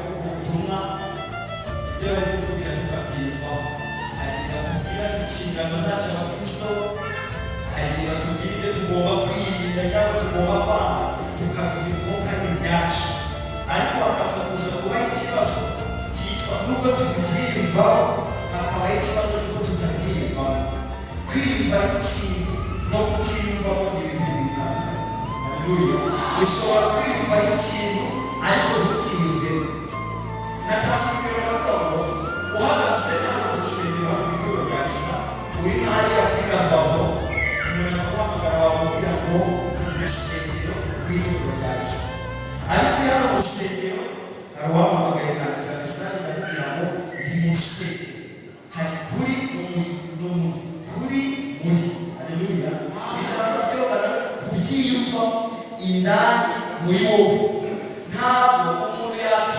ubutumwa ibyo bari kutubwira tukabyumva. Hari igihe batubwira inshingano zacu abakristo, hari igihe batubwira ibyo tugomba kwirinda cyangwa tugomba kwanga tukabyibuka n'ibyacu, ariko hakaza kuza kubaho ikibazo cyitwa nubwo tubyiyumvaho hakabaho ikibazo cy'uko tutabyiyumvamo. Kwiyumvaho ikintu no kucyiyumvamo ni ibintu bitandukanye. Haleluya. Ushobora kwiyumvaho ikintu